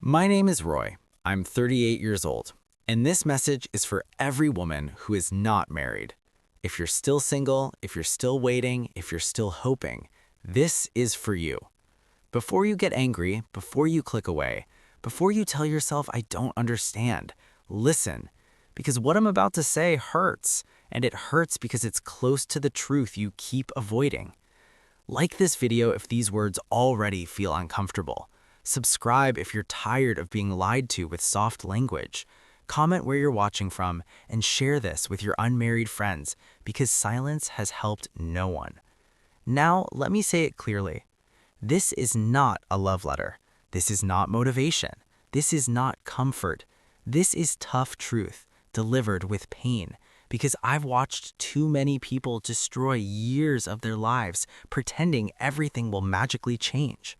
My name is Roy. I'm 38 years old, and this message is for every woman who is not married. If you're still single, if you're still waiting, if you're still hoping, this is for you. Before you get angry, before you click away, before you tell yourself I don't understand, listen, because what I'm about to say hurts, and it hurts because it's close to the truth you keep avoiding. Like this video if these words already feel uncomfortable. Subscribe if you're tired of being lied to with soft language. Comment where you're watching from and share this with your unmarried friends because silence has helped no one. Now, let me say it clearly. This is not a love letter. This is not motivation. This is not comfort. This is tough truth delivered with pain because I've watched too many people destroy years of their lives pretending everything will magically change.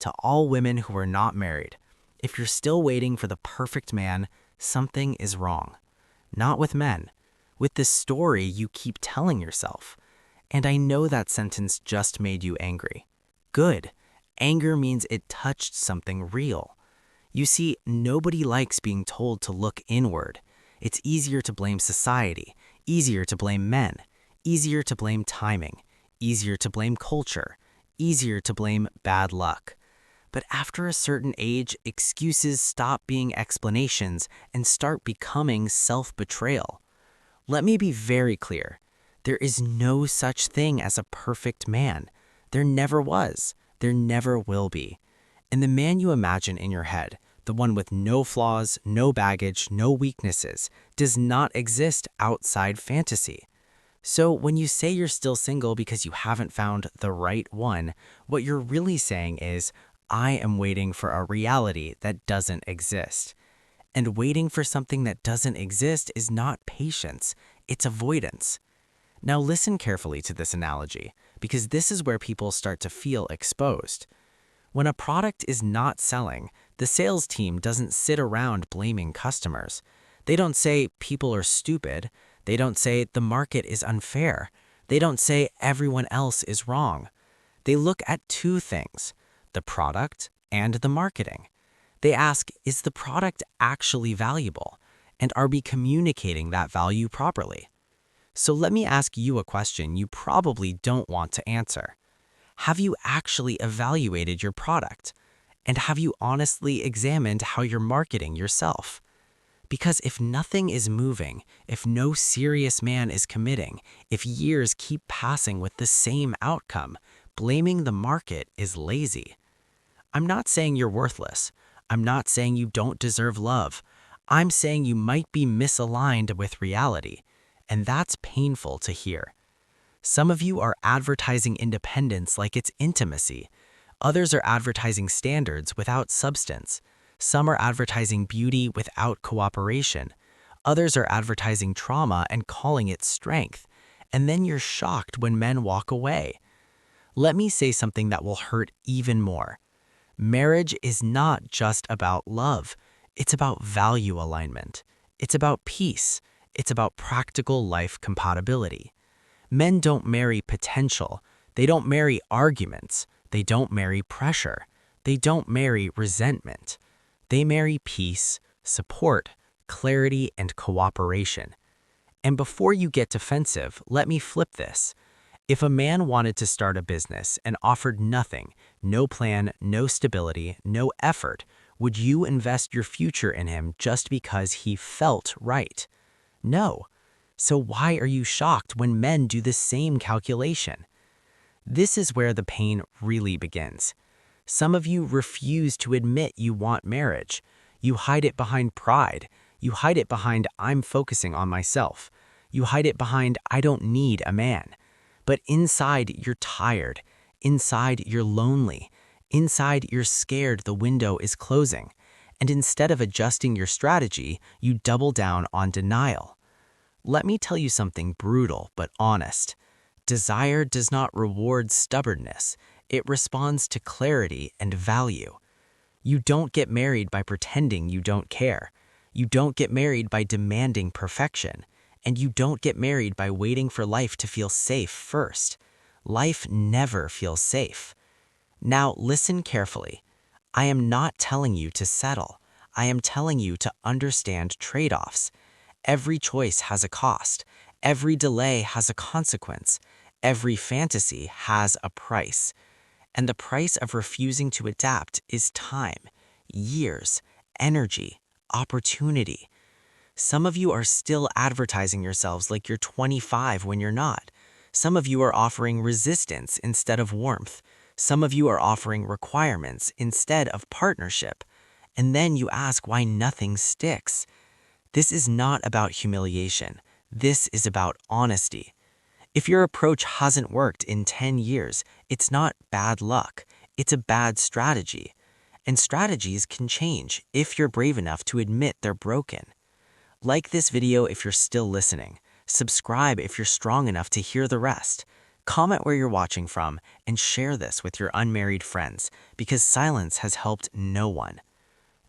To all women who are not married, if you're still waiting for the perfect man, something is wrong. Not with men, with the story you keep telling yourself. And I know that sentence just made you angry. Good. Anger means it touched something real. You see, nobody likes being told to look inward. It's easier to blame society, easier to blame men, easier to blame timing, easier to blame culture, easier to blame bad luck. But after a certain age, excuses stop being explanations and start becoming self-betrayal. Let me be very clear. There is no such thing as a perfect man. There never was. There never will be. And the man you imagine in your head, the one with no flaws, no baggage, no weaknesses, does not exist outside fantasy. So when you say you're still single because you haven't found the right one, what you're really saying is, I am waiting for a reality that doesn't exist. And waiting for something that doesn't exist is not patience, it's avoidance. Now listen carefully to this analogy, because this is where people start to feel exposed. When a product is not selling, the sales team doesn't sit around blaming customers. They don't say people are stupid. They don't say the market is unfair. They don't say everyone else is wrong. They look at two things: the product and the marketing. They ask, is the product actually valuable? And are we communicating that value properly? So let me ask you a question you probably don't want to answer. Have you actually evaluated your product? And have you honestly examined how you're marketing yourself? Because if nothing is moving, if no serious man is committing, if years keep passing with the same outcome, blaming the market is lazy. I'm not saying you're worthless. I'm not saying you don't deserve love. I'm saying you might be misaligned with reality, and that's painful to hear. Some of you are advertising independence like it's intimacy. Others are advertising standards without substance. Some are advertising beauty without cooperation. Others are advertising trauma and calling it strength. And then you're shocked when men walk away. Let me say something that will hurt even more. Marriage is not just about love. It's about value alignment. It's about peace. It's about practical life compatibility. Men don't marry potential. They don't marry arguments. They don't marry pressure. They don't marry resentment. They marry peace, support, clarity, and cooperation. And before you get defensive, let me flip this. If a man wanted to start a business and offered nothing, no plan, no stability, no effort, would you invest your future in him just because he felt right? No. So why are you shocked when men do the same calculation? This is where the pain really begins. Some of you refuse to admit you want marriage. You hide it behind pride. You hide it behind I'm focusing on myself. You hide it behind I don't need a man. But inside, you're tired. Inside, you're lonely. Inside, you're scared the window is closing. And instead of adjusting your strategy, you double down on denial. Let me tell you something brutal but honest. Desire does not reward stubbornness. It responds to clarity and value. You don't get married by pretending you don't care. You don't get married by demanding perfection. And you don't get married by waiting for life to feel safe first. Life never feels safe. Now listen carefully. I am not telling you to settle. I am telling you to understand trade-offs. Every choice has a cost. Every delay has a consequence. Every fantasy has a price. And the price of refusing to adapt is time, years, energy, opportunity. Some of you are still advertising yourselves like you're 25 when you're not. Some of you are offering resistance instead of warmth. Some of you are offering requirements instead of partnership. And then you ask why nothing sticks. This is not about humiliation. This is about honesty. If your approach hasn't worked in 10 years, it's not bad luck. It's a bad strategy. And strategies can change if you're brave enough to admit they're broken. Like this video if you're still listening. Subscribe if you're strong enough to hear the rest. Comment where you're watching from and share this with your unmarried friends because silence has helped no one.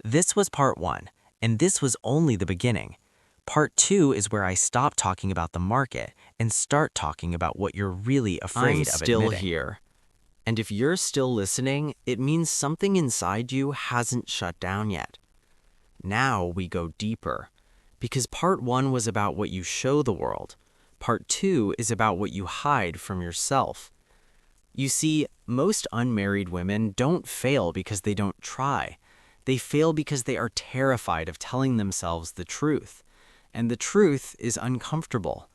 This was part 1, and this was only the beginning. Part 2 is where I stop talking about the market and start talking about what you're really afraid of admitting. I'm still here. And if you're still listening, it means something inside you hasn't shut down yet. Now we go deeper. Because part 1 was about what you show the world. Part 2 is about what you hide from yourself. You see, most unmarried women don't fail because they don't try. They fail because they are terrified of telling themselves the truth. And the truth is uncomfortable.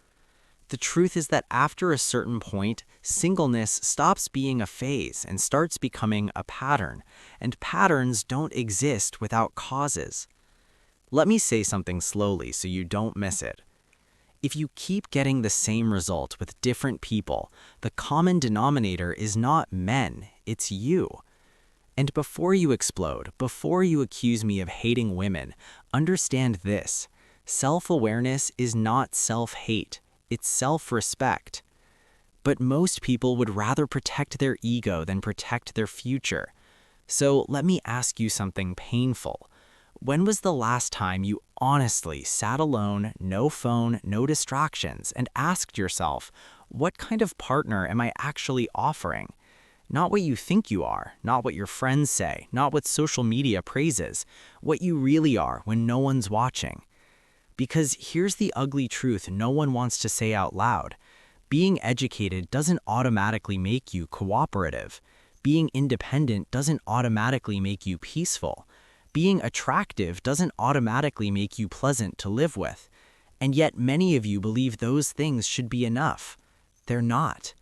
The truth is that after a certain point, singleness stops being a phase and starts becoming a pattern. And patterns don't exist without causes. Let me say something slowly so you don't miss it. If you keep getting the same result with different people, the common denominator is not men, it's you. And before you explode, before you accuse me of hating women, understand this. Self-awareness is not self-hate, it's self-respect. But most people would rather protect their ego than protect their future. So let me ask you something painful. When was the last time you honestly sat alone, no phone, no distractions, and asked yourself, what kind of partner am I actually offering? Not what you think you are, not what your friends say, not what social media praises, what you really are when no one's watching. Because here's the ugly truth no one wants to say out loud. Being educated doesn't automatically make you cooperative. Being independent doesn't automatically make you peaceful. Being attractive doesn't automatically make you pleasant to live with. And yet many of you believe those things should be enough. They're not.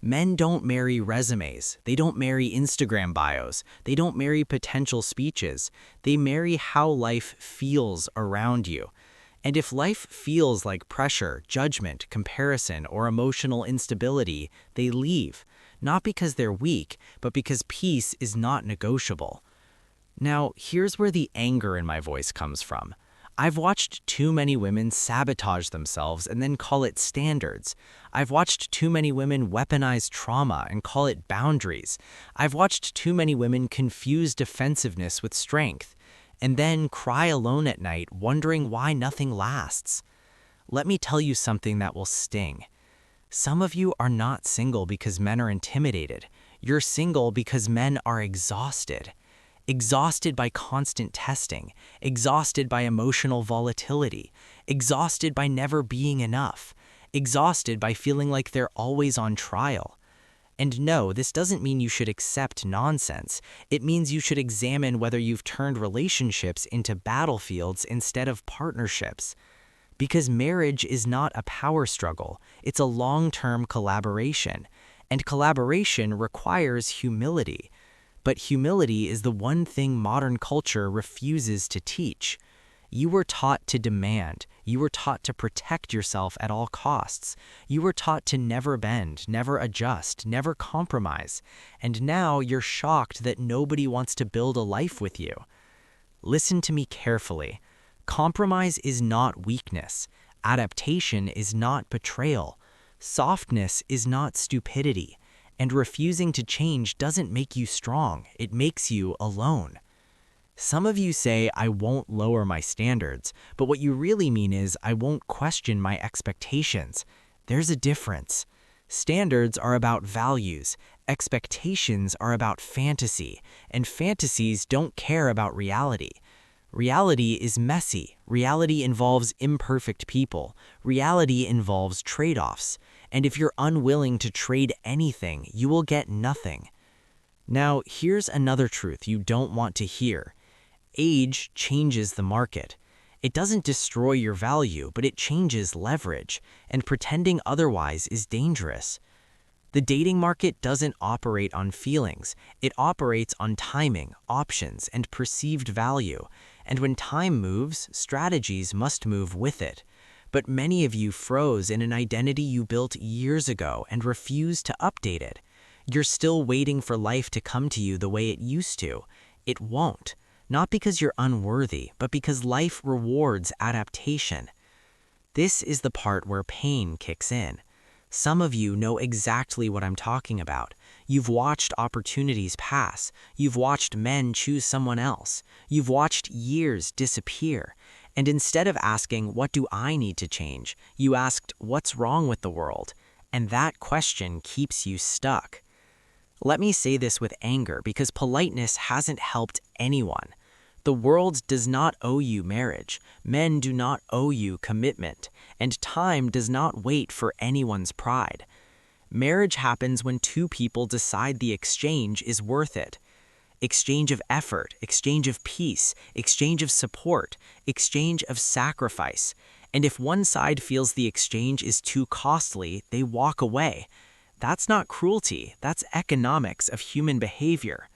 Men don't marry resumes. They don't marry Instagram bios. They don't marry potential speeches. They marry how life feels around you. And if life feels like pressure, judgment, comparison, or emotional instability, they leave. Not because they're weak, but because peace is not negotiable. Now, here's where the anger in my voice comes from. I've watched too many women sabotage themselves and then call it standards. I've watched too many women weaponize trauma and call it boundaries. I've watched too many women confuse defensiveness with strength, and then cry alone at night wondering why nothing lasts. Let me tell you something that will sting. Some of you are not single because men are intimidated. You're single because men are exhausted. Exhausted by constant testing, exhausted by emotional volatility, exhausted by never being enough, exhausted by feeling like they're always on trial. And no, this doesn't mean you should accept nonsense. It means you should examine whether you've turned relationships into battlefields instead of partnerships. Because marriage is not a power struggle, it's a long-term collaboration. And collaboration requires humility. But humility is the one thing modern culture refuses to teach. You were taught to demand. You were taught to protect yourself at all costs. You were taught to never bend, never adjust, never compromise. And now you're shocked that nobody wants to build a life with you. Listen to me carefully. Compromise is not weakness. Adaptation is not betrayal. Softness is not stupidity. And refusing to change doesn't make you strong, it makes you alone. Some of you say, I won't lower my standards, but what you really mean is, I won't question my expectations. There's a difference. Standards are about values. expectations are about fantasy, and fantasies don't care about reality. Reality is messy. Reality involves imperfect people. Reality involves trade-offs. And if you're unwilling to trade anything, you will get nothing. Now, here's another truth you don't want to hear. Age changes the market. It doesn't destroy your value, but it changes leverage, and pretending otherwise is dangerous. The dating market doesn't operate on feelings. It operates on timing, options, and perceived value. And when time moves, strategies must move with it. But many of you froze in an identity you built years ago and refuse to update it. You're still waiting for life to come to you the way it used to. It won't. Not because you're unworthy, but because life rewards adaptation. This is the part where pain kicks in. Some of you know exactly what I'm talking about. You've watched opportunities pass. You've watched men choose someone else. You've watched years disappear. And instead of asking, what do I need to change? You asked, what's wrong with the world? And that question keeps you stuck. Let me say this with anger because politeness hasn't helped anyone. The world does not owe you marriage. Men do not owe you commitment. And time does not wait for anyone's pride. Marriage happens when two people decide the exchange is worth it. Exchange of effort, exchange of peace, exchange of support, exchange of sacrifice. And if one side feels the exchange is too costly, they walk away. That's not cruelty, that's economics of human behavior.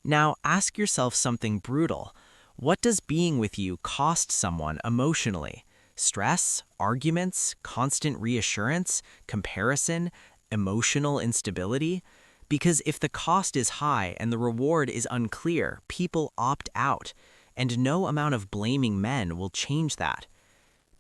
Now ask yourself something brutal. What does being with you cost someone emotionally? Stress, arguments, constant reassurance, comparison, emotional instability? Because if the cost is high and the reward is unclear, people opt out, and no amount of blaming men will change that.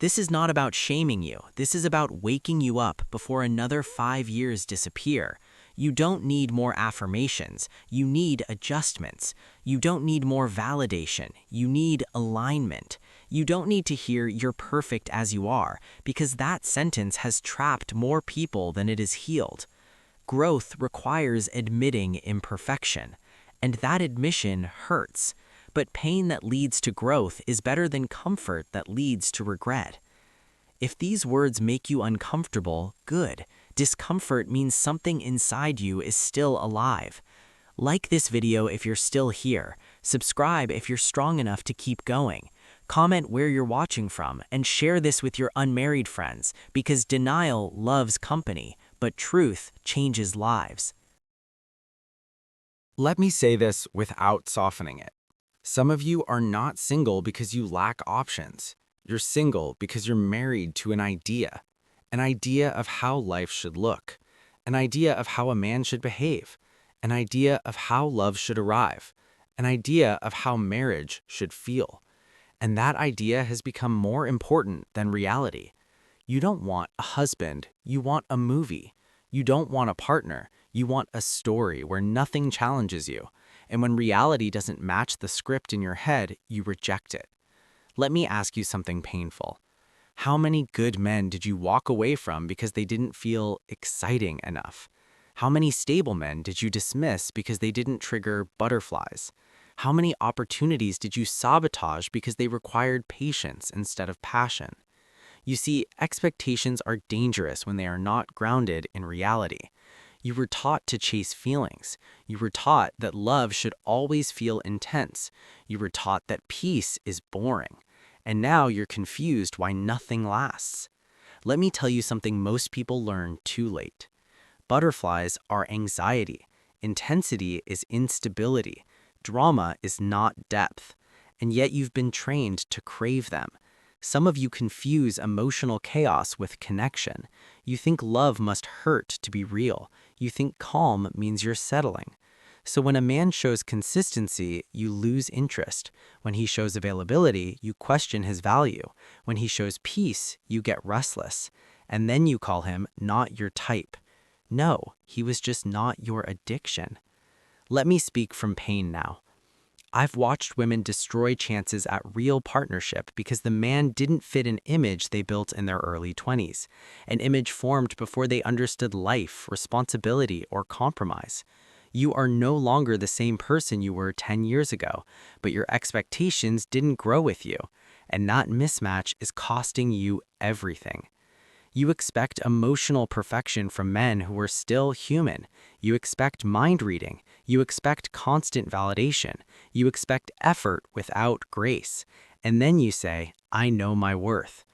This is not about shaming you. This is about waking you up before another 5 years disappear. You don't need more affirmations. You need adjustments. You don't need more validation. You need alignment. You don't need to hear "you're perfect as you are," because that sentence has trapped more people than it has healed. Growth requires admitting imperfection, and that admission hurts. But pain that leads to growth is better than comfort that leads to regret. If these words make you uncomfortable, good. Discomfort means something inside you is still alive. Like this video if you're still here. Subscribe if you're strong enough to keep going. Comment where you're watching from and share this with your unmarried friends because denial loves company, but truth changes lives. Let me say this without softening it. Some of you are not single because you lack options. You're single because you're married to an idea of how life should look, an idea of how a man should behave, an idea of how love should arrive, an idea of how marriage should feel. And that idea has become more important than reality. You don't want a husband, you want a movie. You don't want a partner, you want a story where nothing challenges you. And when reality doesn't match the script in your head, you reject it. Let me ask you something painful. How many good men did you walk away from because they didn't feel exciting enough? How many stable men did you dismiss because they didn't trigger butterflies? How many opportunities did you sabotage because they required patience instead of passion? You see, expectations are dangerous when they are not grounded in reality. You were taught to chase feelings. You were taught that love should always feel intense. You were taught that peace is boring. And now you're confused why nothing lasts. Let me tell you something most people learn too late. Butterflies are anxiety. Intensity is instability. Drama is not depth. And yet you've been trained to crave them. Some of you confuse emotional chaos with connection. You think love must hurt to be real. You think calm means you're settling. So when a man shows consistency, you lose interest. When he shows availability, you question his value. When he shows peace, you get restless. And then you call him not your type. No, he was just not your addiction. Let me speak from pain now. I've watched women destroy chances at real partnership because the man didn't fit an image they built in their early 20s, an image formed before they understood life, responsibility, or compromise. You are no longer the same person you were 10 years ago, but your expectations didn't grow with you, and that mismatch is costing you everything. You expect emotional perfection from men who are still human. You expect mind reading. You expect constant validation. You expect effort without grace. And then you say, I know my worth.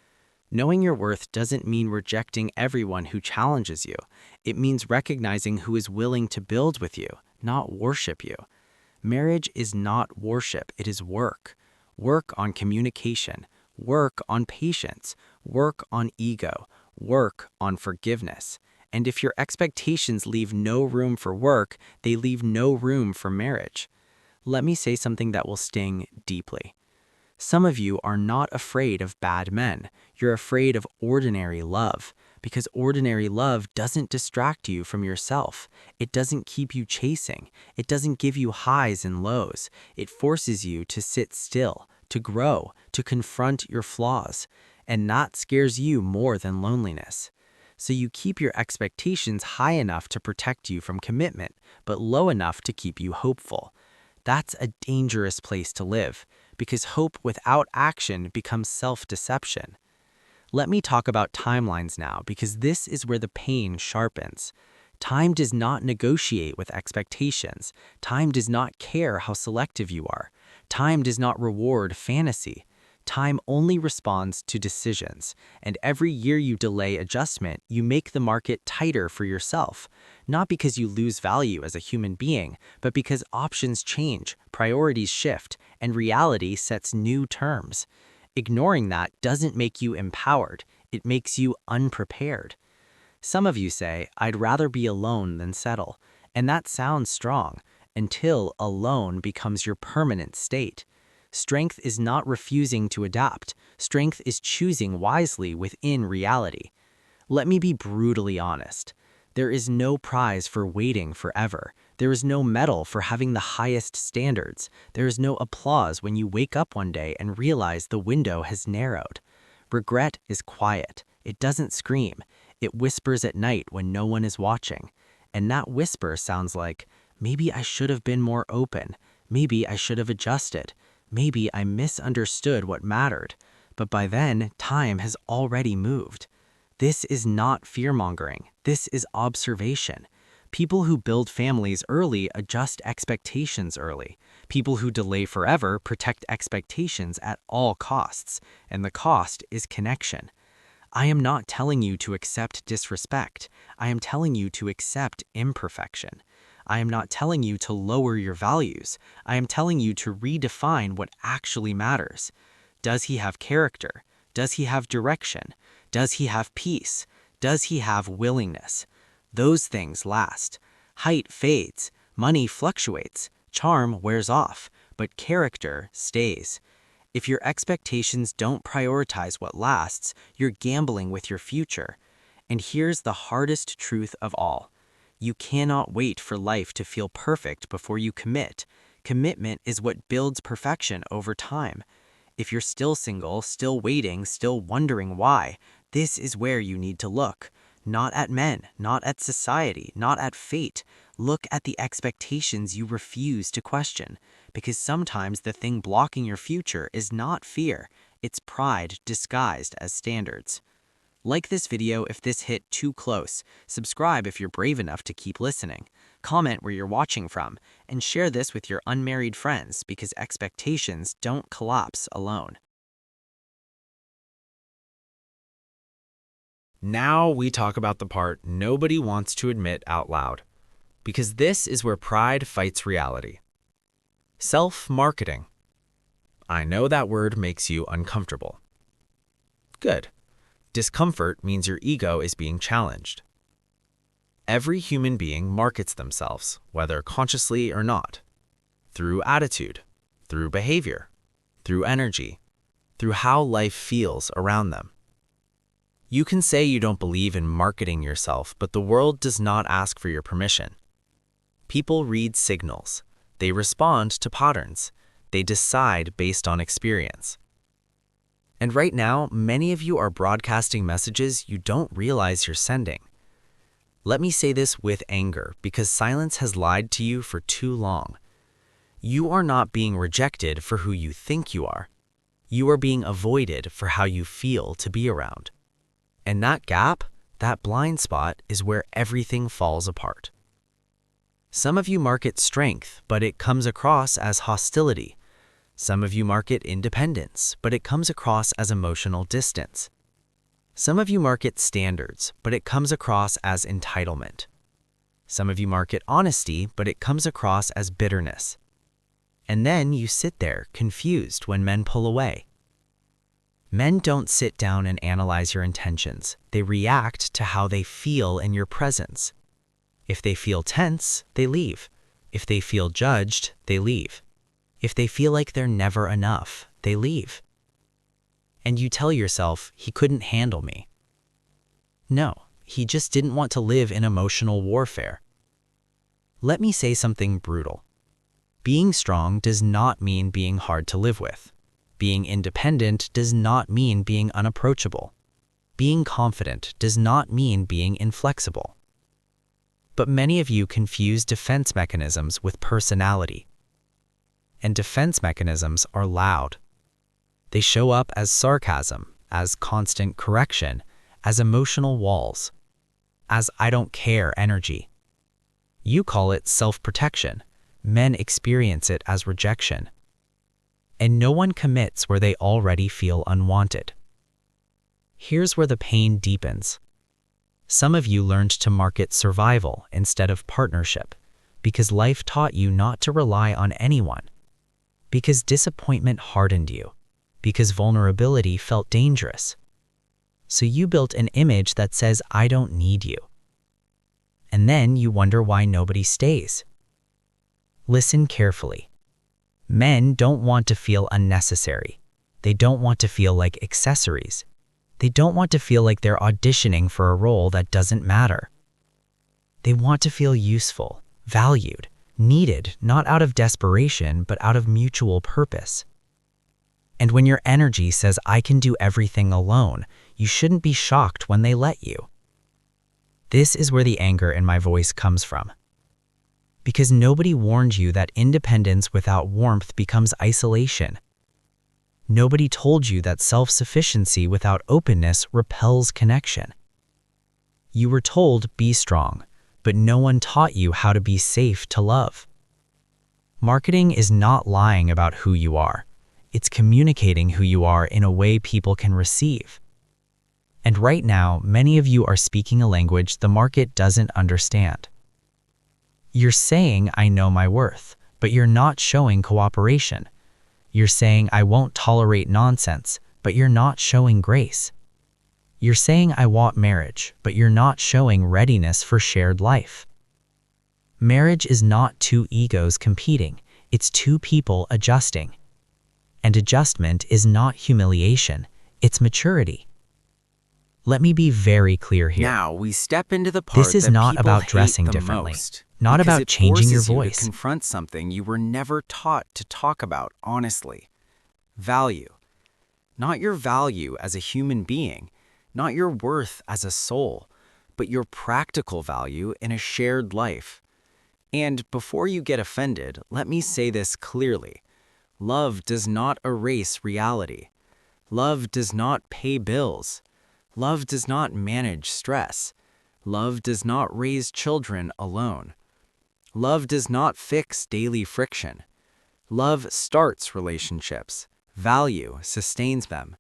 Knowing your worth doesn't mean rejecting everyone who challenges you. It means recognizing who is willing to build with you, not worship you. Marriage is not worship, it is work. Work on communication, work on patience, work on ego, work on forgiveness. And if your expectations leave no room for work, they leave no room for marriage. Let me say something that will sting deeply. Some of you are not afraid of bad men. You're afraid of ordinary love, because ordinary love doesn't distract you from yourself. It doesn't keep you chasing. It doesn't give you highs and lows. It forces you to sit still, to grow, to confront your flaws. And that scares you more than loneliness. So you keep your expectations high enough to protect you from commitment, but low enough to keep you hopeful. That's a dangerous place to live, because hope without action becomes self-deception. Let me talk about timelines now, because this is where the pain sharpens. Time does not negotiate with expectations. Time does not care how selective you are. Time does not reward fantasy. Time only responds to decisions, and every year you delay adjustment, you make the market tighter for yourself. Not because you lose value as a human being, but because options change, priorities shift, and reality sets new terms. Ignoring that doesn't make you empowered, it makes you unprepared. Some of you say, I'd rather be alone than settle, and that sounds strong, until alone becomes your permanent state. Strength is not refusing to adapt. Strength is choosing wisely within reality. Let me be brutally honest. There is no prize for waiting forever. There is no medal for having the highest standards. There is no applause when you wake up one day and realize the window has narrowed. Regret is quiet. It doesn't scream. It whispers at night when no one is watching. And that whisper sounds like, maybe I should have been more open. Maybe I should have adjusted. Maybe I misunderstood what mattered, but by then, time has already moved. This is not fear-mongering. This is observation. People who build families early adjust expectations early. People who delay forever protect expectations at all costs, and the cost is connection. I am not telling you to accept disrespect. I am telling you to accept imperfection. I am not telling you to lower your values. I am telling you to redefine what actually matters. Does he have character? Does he have direction? Does he have peace? Does he have willingness? Those things last. Height fades. Money fluctuates. Charm wears off. But character stays. If your expectations don't prioritize what lasts, you're gambling with your future. And here's the hardest truth of all. You cannot wait for life to feel perfect before you commit. Commitment is what builds perfection over time. If you're still single, still waiting, still wondering why, this is where you need to look. Not at men, not at society, not at fate. Look at the expectations you refuse to question. Because sometimes the thing blocking your future is not fear, it's pride disguised as standards. Like this video if this hit too close, subscribe if you're brave enough to keep listening, comment where you're watching from, and share this with your unmarried friends because expectations don't collapse alone. Now we talk about the part nobody wants to admit out loud, because this is where pride fights reality. Self-marketing. I know that word makes you uncomfortable. Good. Discomfort means your ego is being challenged. Every human being markets themselves, whether consciously or not, through attitude, through behavior, through energy, through how life feels around them. You can say you don't believe in marketing yourself, but the world does not ask for your permission. People read signals. They respond to patterns. They decide based on experience. And right now, many of you are broadcasting messages you don't realize you're sending. Let me say this with anger, because silence has lied to you for too long. You are not being rejected for who you think you are. You are being avoided for how you feel to be around. And that gap, that blind spot, is where everything falls apart. Some of you market strength, but it comes across as hostility. Some of you market independence, but it comes across as emotional distance. Some of you market standards, but it comes across as entitlement. Some of you market honesty, but it comes across as bitterness. And then you sit there confused when men pull away. Men don't sit down and analyze your intentions. They react to how they feel in your presence. If they feel tense, they leave. If they feel judged, they leave. If they feel like they're never enough, they leave. And you tell yourself, he couldn't handle me. No, he just didn't want to live in emotional warfare. Let me say something brutal. Being strong does not mean being hard to live with. Being independent does not mean being unapproachable. Being confident does not mean being inflexible. But many of you confuse defense mechanisms with personality. And defense mechanisms are loud. They show up as sarcasm, as constant correction, as emotional walls, as I don't care energy. You call it self-protection. Men experience it as rejection. And no one commits where they already feel unwanted. Here's where the pain deepens. Some of you learned to market survival instead of partnership, because life taught you not to rely on anyone, because disappointment hardened you, because vulnerability felt dangerous. So you built an image that says, I don't need you. And then you wonder why nobody stays. Listen carefully. Men don't want to feel unnecessary. They don't want to feel like accessories. They don't want to feel like they're auditioning for a role that doesn't matter. They want to feel useful, valued, needed, not out of desperation, but out of mutual purpose. And when your energy says, I can do everything alone, you shouldn't be shocked when they let you. This is where the anger in my voice comes from. Because nobody warned you that independence without warmth becomes isolation. Nobody told you that self-sufficiency without openness repels connection. You were told, be strong, but no one taught you how to be safe to love. Marketing is not lying about who you are. It's communicating who you are in a way people can receive. And right now, many of you are speaking a language the market doesn't understand. You're saying, I know my worth, but you're not showing cooperation. You're saying, I won't tolerate nonsense, but you're not showing grace. You're saying, I want marriage, but you're not showing readiness for shared life. Marriage is not two egos competing, it's two people adjusting. And adjustment is not humiliation, it's maturity. Let me be very clear here. Now we step into the part This is that not people about hate dressing the differently, most, not because about it changing your forces you to voice. confront something you were never taught to talk about honestly. Value. Not your value as a human being, not your worth as a soul, but your practical value in a shared life. And before you get offended, let me say this clearly. Love does not erase reality. Love does not pay bills. Love does not manage stress. Love does not raise children alone. Love does not fix daily friction. Love starts relationships. Value sustains them.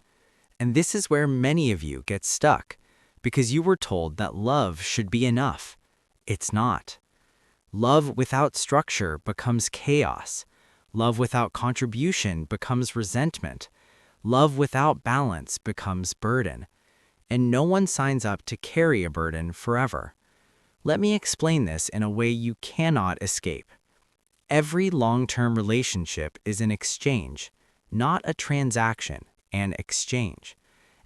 And this is where many of you get stuck, because you were told that love should be enough. It's not. Love without structure becomes chaos. Love without contribution becomes resentment. Love without balance becomes burden. And no one signs up to carry a burden forever. Let me explain this in a way you cannot escape. Every long-term relationship is an exchange, not a transaction, an exchange.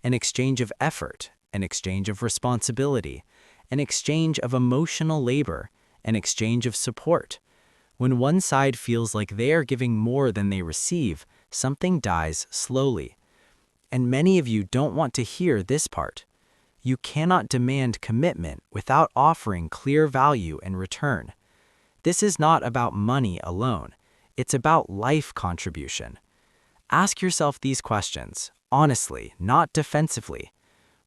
An exchange of effort, an exchange of responsibility, an exchange of emotional labor, an exchange of support. When one side feels like they are giving more than they receive, something dies slowly. And many of you don't want to hear this part. You cannot demand commitment without offering clear value in return. This is not about money alone. It's about life contribution. Ask yourself these questions, honestly, not defensively.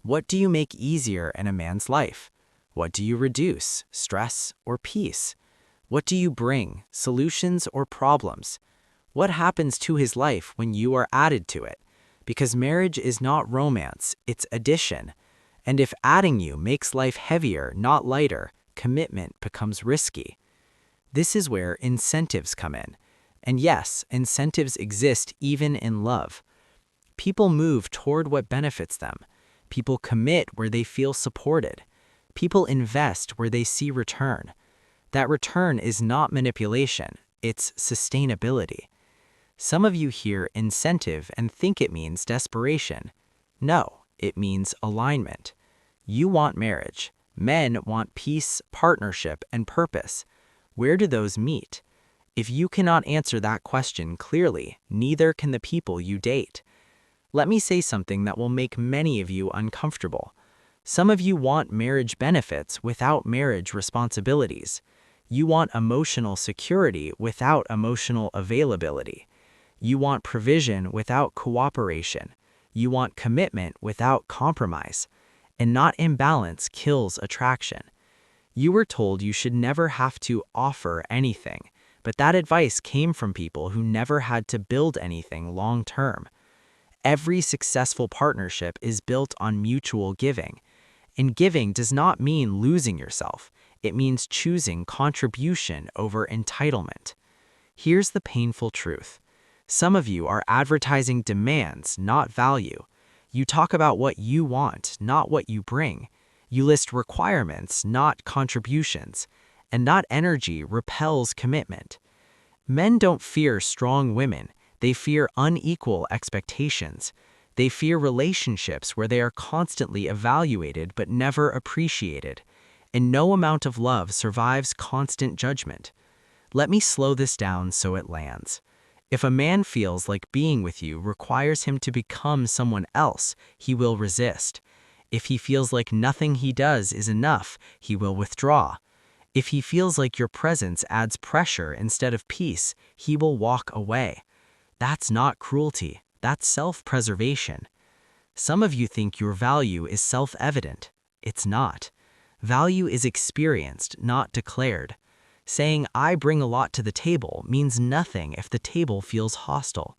What do you make easier in a man's life? What do you reduce, stress or peace? What do you bring, solutions or problems? What happens to his life when you are added to it? Because marriage is not romance, it's addition. And if adding you makes life heavier, not lighter, commitment becomes risky. This is where incentives come in. And yes, incentives exist even in love. People move toward what benefits them. People commit where they feel supported. People invest where they see return. That return is not manipulation, it's sustainability. Some of you hear incentive and think it means desperation. No, it means alignment. You want marriage. Men want peace, partnership, and purpose. Where do those meet? If you cannot answer that question clearly, neither can the people you date. Let me say something that will make many of you uncomfortable. Some of you want marriage benefits without marriage responsibilities. You want emotional security without emotional availability. You want provision without cooperation. You want commitment without compromise. And not imbalance kills attraction. You were told you should never have to offer anything, but that advice came from people who never had to build anything long term. Every successful partnership is built on mutual giving. And giving does not mean losing yourself. It means choosing contribution over entitlement. Here's the painful truth. Some of you are advertising demands, not value. You talk about what you want, not what you bring. You list requirements, not contributions. And that energy repels commitment. Men don't fear strong women. They fear unequal expectations. They fear relationships where they are constantly evaluated but never appreciated. And no amount of love survives constant judgment. Let me slow this down so it lands. If a man feels like being with you requires him to become someone else, he will resist. If he feels like nothing he does is enough, he will withdraw. If he feels like your presence adds pressure instead of peace, he will walk away. That's not cruelty, that's self-preservation. Some of you think your value is self-evident. It's not. Value is experienced, not declared. Saying, "I bring a lot to the table," means nothing if the table feels hostile.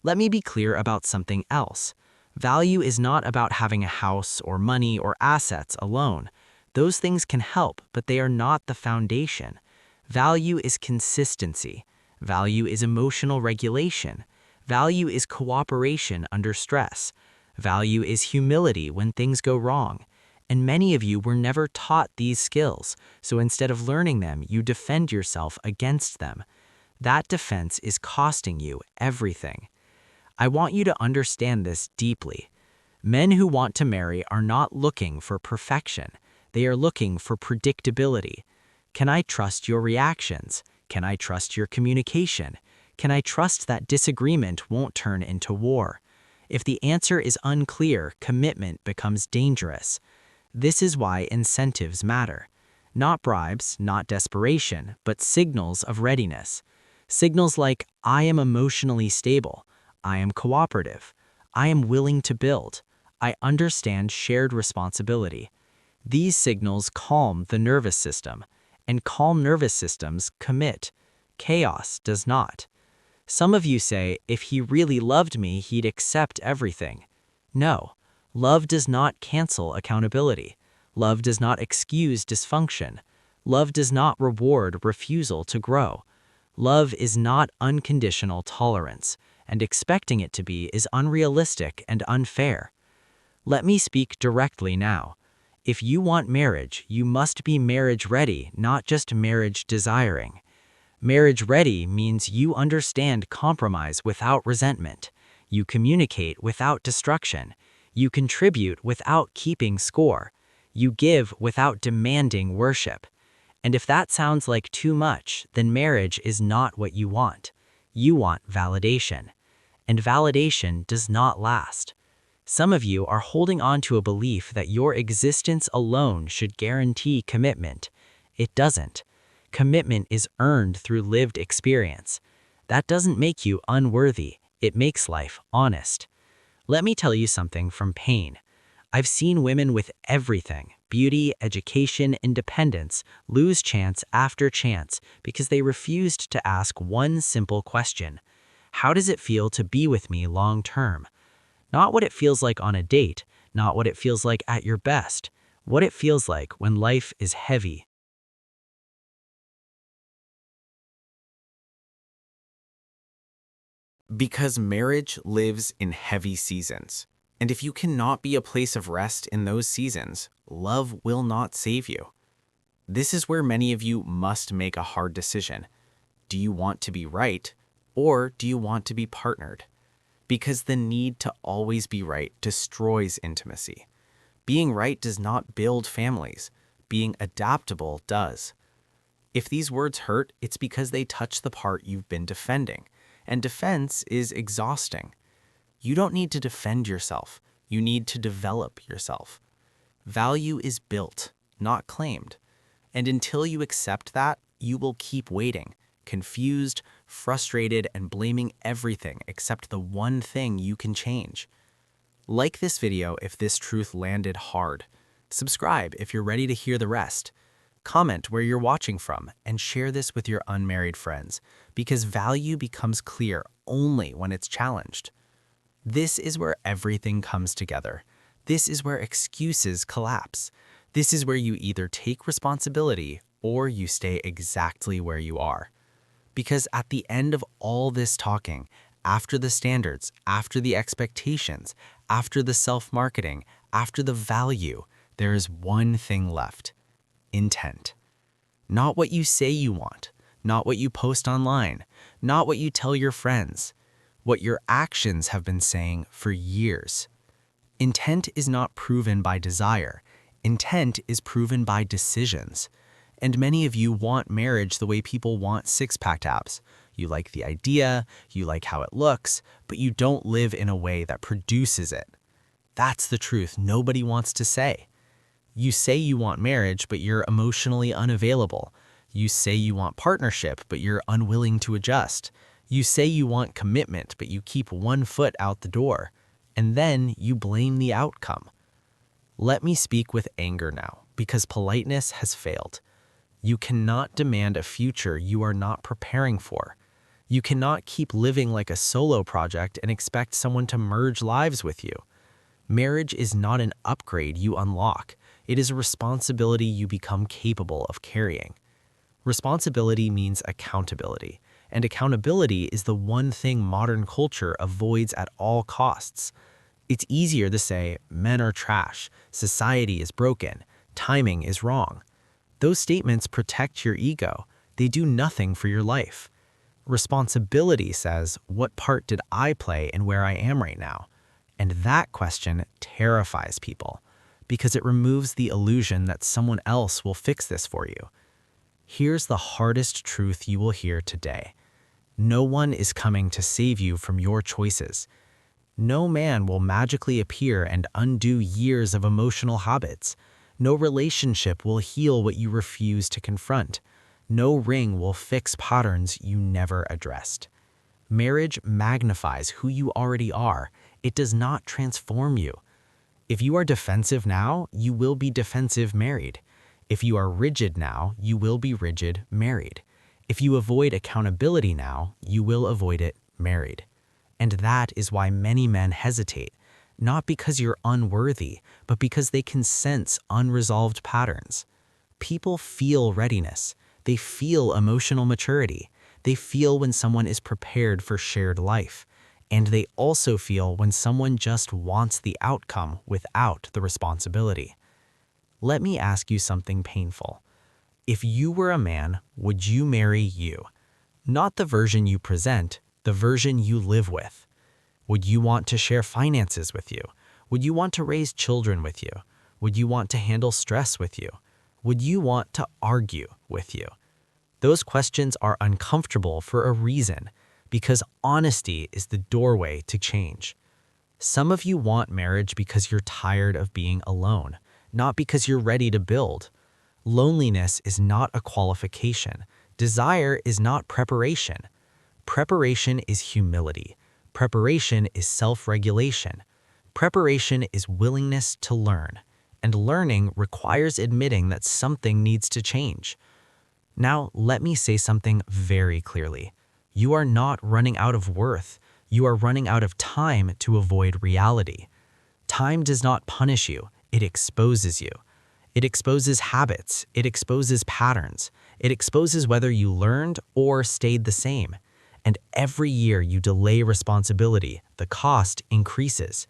Let me be clear about something else. Value is not about having a house or money or assets alone. Those things can help, but they are not the foundation. Value is consistency. Value is emotional regulation. Value is cooperation under stress. Value is humility when things go wrong. And many of you were never taught these skills, so instead of learning them, you defend yourself against them. That defense is costing you everything. I want you to understand this deeply. Men who want to marry are not looking for perfection. They are looking for predictability. Can I trust your reactions? Can I trust your communication? Can I trust that disagreement won't turn into war? If the answer is unclear, commitment becomes dangerous. This is why incentives matter. Not bribes, not desperation, but signals of readiness. Signals like, I am emotionally stable. I am cooperative. I am willing to build. I understand shared responsibility. These signals calm the nervous system, and calm nervous systems commit. Chaos does not. Some of you say, if he really loved me, he'd accept everything. No, love does not cancel accountability. Love does not excuse dysfunction. Love does not reward refusal to grow. Love is not unconditional tolerance, and expecting it to be is unrealistic and unfair. Let me speak directly now. If you want marriage, you must be marriage ready, not just marriage desiring. Marriage ready means you understand compromise without resentment. You communicate without destruction. You contribute without keeping score. You give without demanding worship. And if that sounds like too much, then marriage is not what you want. You want validation. And validation does not last. Some of you are holding on to a belief that your existence alone should guarantee commitment. It doesn't. Commitment is earned through lived experience. That doesn't make you unworthy. It makes life honest. Let me tell you something from pain. I've seen women with everything, beauty, education, independence, lose chance after chance because they refused to ask one simple question. How does it feel to be with me long term? Not what it feels like on a date, not what it feels like at your best, what it feels like when life is heavy. Because marriage lives in heavy seasons. And if you cannot be a place of rest in those seasons, love will not save you. This is where many of you must make a hard decision. Do you want to be right, or do you want to be partnered? Because the need to always be right destroys intimacy. Being right does not build families. Being adaptable does. If these words hurt, it's because they touch the part you've been defending. And defense is exhausting. You don't need to defend yourself. You need to develop yourself. Value is built, not claimed. And until you accept that, you will keep waiting, confused, frustrated, and blaming everything except the one thing you can change. Like this video if this truth landed hard. Subscribe if you're ready to hear the rest. Comment where you're watching from and share this with your unmarried friends, because value becomes clear only when it's challenged. This is where everything comes together. This is where excuses collapse. This is where you either take responsibility or you stay exactly where you are. Because at the end of all this talking, after the standards, after the expectations, after the self-marketing, after the value, there is one thing left: intent. Not what you say you want, not what you post online, not what you tell your friends, what your actions have been saying for years. Intent is not proven by desire. Intent is proven by decisions. And many of you want marriage the way people want six-pack abs. You like the idea, you like how it looks, but you don't live in a way that produces it. That's the truth nobody wants to say. You say you want marriage, but you're emotionally unavailable. You say you want partnership, but you're unwilling to adjust. You say you want commitment, but you keep one foot out the door. And then you blame the outcome. Let me speak with anger now, because politeness has failed. You cannot demand a future you are not preparing for. You cannot keep living like a solo project and expect someone to merge lives with you. Marriage is not an upgrade you unlock. It is a responsibility you become capable of carrying. Responsibility means accountability, and accountability is the one thing modern culture avoids at all costs. It's easier to say, men are trash, society is broken, timing is wrong. Those statements protect your ego. They do nothing for your life. Responsibility says, what part did I play in where I am right now? And that question terrifies people, because it removes the illusion that someone else will fix this for you. Here's the hardest truth you will hear today. No one is coming to save you from your choices. No man will magically appear and undo years of emotional habits. No relationship will heal what you refuse to confront. No ring will fix patterns you never addressed. Marriage magnifies who you already are. It does not transform you. If you are defensive now, you will be defensive married. If you are rigid now, you will be rigid married. If you avoid accountability now, you will avoid it married. And that is why many men hesitate, not because you're unworthy, but because they can sense unresolved patterns. People feel readiness. They feel emotional maturity. They feel when someone is prepared for shared life. And they also feel when someone just wants the outcome without the responsibility. Let me ask you something painful. If you were a man, would you marry you? Not the version you present, the version you live with. Would you want to share finances with you? Would you want to raise children with you? Would you want to handle stress with you? Would you want to argue with you? Those questions are uncomfortable for a reason, because honesty is the doorway to change. Some of you want marriage because you're tired of being alone, not because you're ready to build. Loneliness is not a qualification. Desire is not preparation. Preparation is humility. Preparation is self-regulation. Preparation is willingness to learn. And learning requires admitting that something needs to change. Now, let me say something very clearly. You are not running out of worth. You are running out of time to avoid reality. Time does not punish you. It exposes you. It exposes habits. It exposes patterns. It exposes whether you learned or stayed the same. And every year you delay responsibility, the cost increases.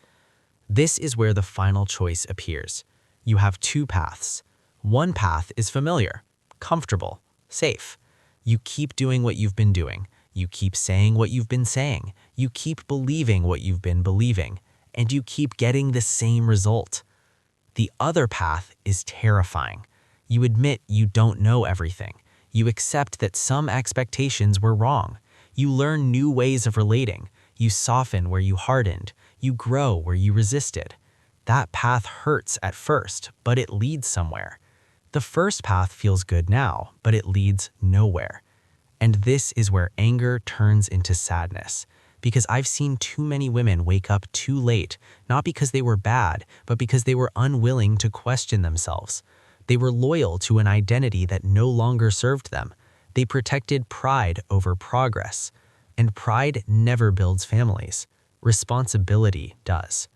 This is where the final choice appears. You have two paths. One path is familiar, comfortable, safe. You keep doing what you've been doing. You keep saying what you've been saying. You keep believing what you've been believing. And you keep getting the same result. The other path is terrifying. You admit you don't know everything. You accept that some expectations were wrong. You learn new ways of relating. You soften where you hardened. You grow where you resisted. That path hurts at first, but it leads somewhere. The first path feels good now, but it leads nowhere. And this is where anger turns into sadness. Because I've seen too many women wake up too late, not because they were bad, but because they were unwilling to question themselves. They were loyal to an identity that no longer served them. They protected pride over progress. And pride never builds families. Responsibility does.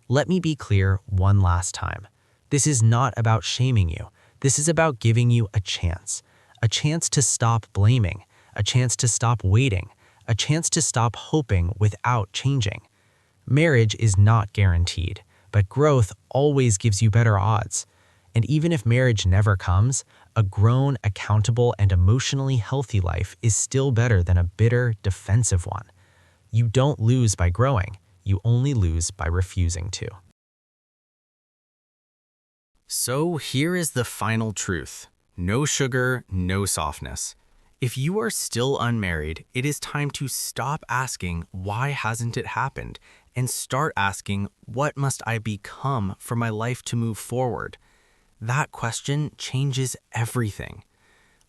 Let me be clear one last time. This is not about shaming you. This is about giving you a chance to stop blaming, a chance to stop waiting, a chance to stop hoping without changing. Marriage is not guaranteed, but growth always gives you better odds. And even if marriage never comes, a grown, accountable, and emotionally healthy life is still better than a bitter, defensive one. You don't lose by growing. You only lose by refusing to. So here is the final truth. No sugar, no softness. If you are still unmarried, it is time to stop asking, why hasn't it happened? And start asking, what must I become for my life to move forward? That question changes everything.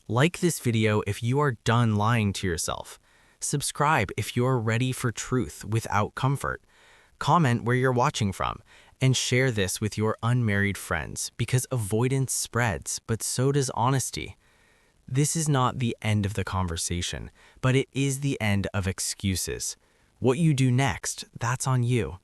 Like this video if you are done lying to yourself. Subscribe if you're ready for truth without comfort. Comment where you're watching from. And share this with your unmarried friends because avoidance spreads, but so does honesty. This is not the end of the conversation, but it is the end of excuses. What you do next, that's on you.